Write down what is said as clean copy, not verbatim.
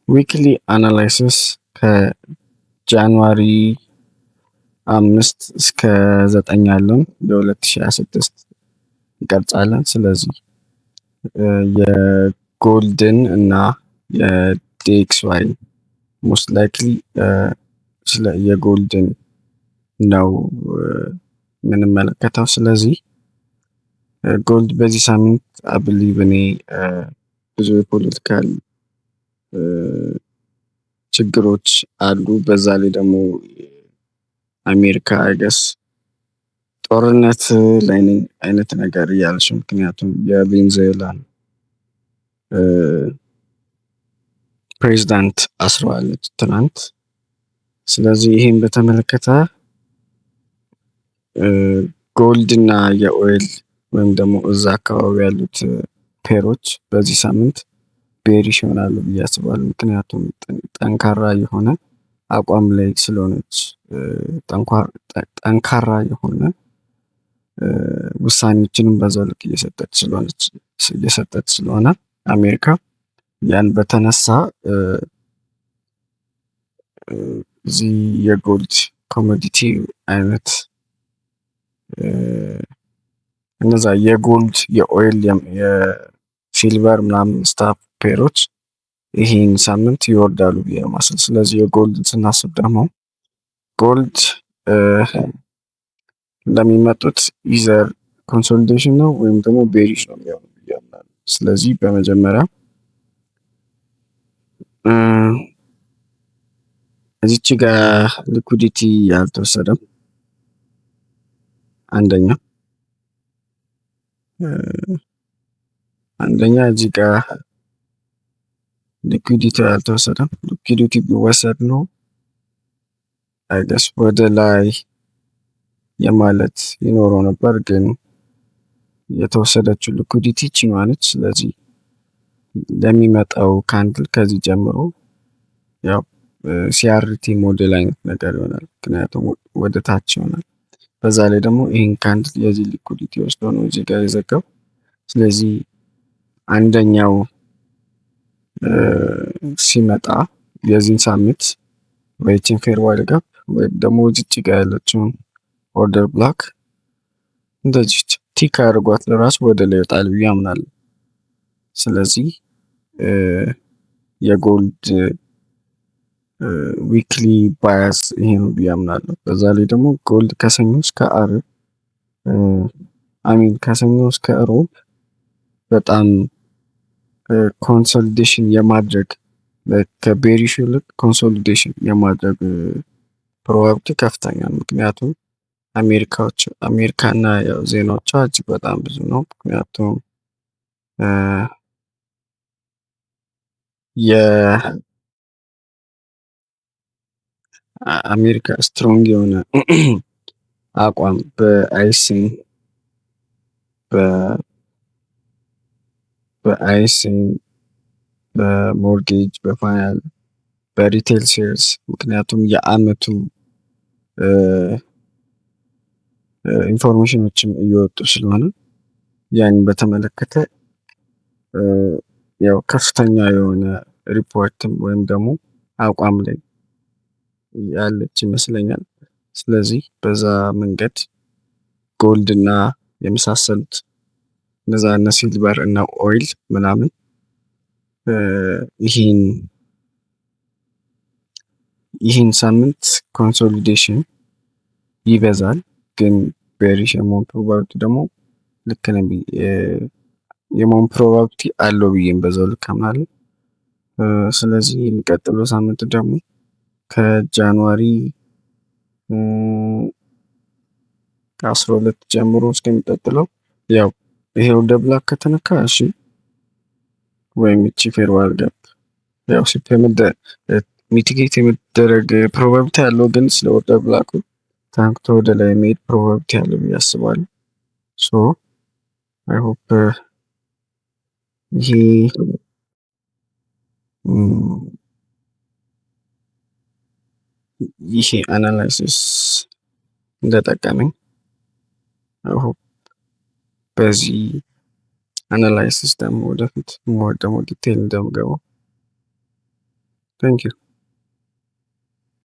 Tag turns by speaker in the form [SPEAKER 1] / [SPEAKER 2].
[SPEAKER 1] ዊክሊ አናላይሲስ ከጃንዋሪ 5 እስከ 9 ያለውን የ2026 እንቀርጻለን። ስለዚህ የጎልድን እና የዲኤክስዋይ ሞስት ላይክሊ ስለ የጎልድን ነው የምንመለከተው። ስለዚህ ጎልድ በዚህ ሳምንት አብሊቭ እኔ ብዙ የፖለቲካል ችግሮች አሉ። በዛ ላይ ደግሞ አሜሪካ አይገስ ጦርነት ላይ ነኝ አይነት ነገር እያለች ነው። ምክንያቱም የቬንዙዌላን ፕሬዚዳንት አስረዋለች ትናንት። ስለዚህ ይሄን በተመለከተ ጎልድ እና የኦይል ወይም ደግሞ እዛ አካባቢ ያሉት ፔሮች በዚህ ሳምንት ቤሪሽ ይሆናሉ ብዬ አስባለሁ። ምክንያቱም ጠንካራ የሆነ አቋም ላይ ስለሆነች ጠንካራ የሆነ ውሳኔዎችንም በዛው ልክ እየሰጠች ስለሆነ አሜሪካ ያን በተነሳ እዚህ የጎልድ ኮሞዲቲ አይነት እነዛ የጎልድ የኦይል የሲልቨር ምናምን ስታፍ ፔሮች ይሄን ሳምንት ይወርዳሉ ብዬ ነው የማስበው። ስለዚህ የጎልድ ስናስብ ደግሞ ጎልድ እንደሚመጡት ኢዘር ኮንሶሊዴሽን ነው ወይም ደግሞ ቤሪሽ ነው የሚሆነው ብዬ አምናለሁ። ስለዚህ በመጀመሪያ እዚች ጋር ሊኩዲቲ አልተወሰደም። አንደኛ እዚህ ጋር ሊኩዲቲ አልተወሰደም። ሊኩዲቲ ቢወሰድ ነው አይገስ ወደ ላይ የማለት ይኖረው ነበር፣ ግን የተወሰደችው ሊኩዲቲ ይችኛዋ ነች። ስለዚህ ለሚመጣው ካንድል ከዚህ ጀምሮ ያው ሲአርቲ ሞዴል አይነት ነገር ይሆናል፣ ምክንያቱም ወደ ታች ይሆናል። በዛ ላይ ደግሞ ይህን ካንድል የዚህ ሊኩዲቲ ወስዶ ነው እዚህ ጋር የዘጋው። ስለዚህ አንደኛው ሲመጣ የዚህን ሳምንት ወይችን ፌርዋይል ጋፕ ወይም ደግሞ እዚች ጋር ያለችውን ኦርደር ብላክ እንደዚህ ቲክ አድርጓት ለራሱ ወደ ላይ ይወጣል ብዬ አምናለሁ። ስለዚህ የጎልድ ዊክሊ ባያስ ይሄ ነው ብዬ አምናለሁ። በዛ ላይ ደግሞ ጎልድ ከሰኞ እስከ ዓርብ ከሰኞ እስከ እሮብ በጣም ኮንሶሊዴሽን የማድረግ ከቤሪሽ ይልቅ ኮንሶሊዴሽን የማድረግ ፕሮባቢሊቲ ከፍተኛ ነው። ምክንያቱም አሜሪካና ያው ዜናዎቿ እጅግ በጣም ብዙ ነው። ምክንያቱም የአሜሪካ ስትሮንግ የሆነ አቋም በአይሲንግ በሞርጌጅ በፋይናል በሪቴል ሴልስ ምክንያቱም የአመቱ ኢንፎርሜሽኖችም እየወጡ ስለሆነ ያንን በተመለከተ ያው ከፍተኛ የሆነ ሪፖርትም ወይም ደግሞ አቋም ላይ ያለች ይመስለኛል። ስለዚህ በዛ መንገድ ጎልድ እና የመሳሰሉት እነዛ እነ ሲልቨር እና ኦይል ምናምን ይህን ሳምንት ኮንሶሊዴሽን ይበዛል፣ ግን ቤሪሽ የመሆን ፕሮባቢሊቲ ደግሞ ልክ ነው የመሆን ፕሮባቢሊቲ አለው ብዬም በዛው ልክ አምናለሁ። ስለዚህ የሚቀጥለው ሳምንት ደግሞ ከጃንዋሪ 12 ጀምሮ እስከሚቀጥለው ያው ይሄ ወደ ብላክ ከተነካ እሺ ወይም እቺ ፌርዋይል ጋፕ ያው ሚቲጌት የመደረግ ፕሮባቢሊቲ ያለው፣ ግን ስለ ወደ ብላኩ ታንክቶ ወደ ላይ መሄድ ፕሮባቢሊቲ ያለው ብዬ አስባለሁ። ሶ አይ ሆፕ ይሄ አናላይሲስ እንደጠቀመኝ አይ ሆፕ በዚህ አናላይሲስ ደግሞ ወደፊት ሞር ደግሞ ዲቴይል እንደምገባው ቴንኪው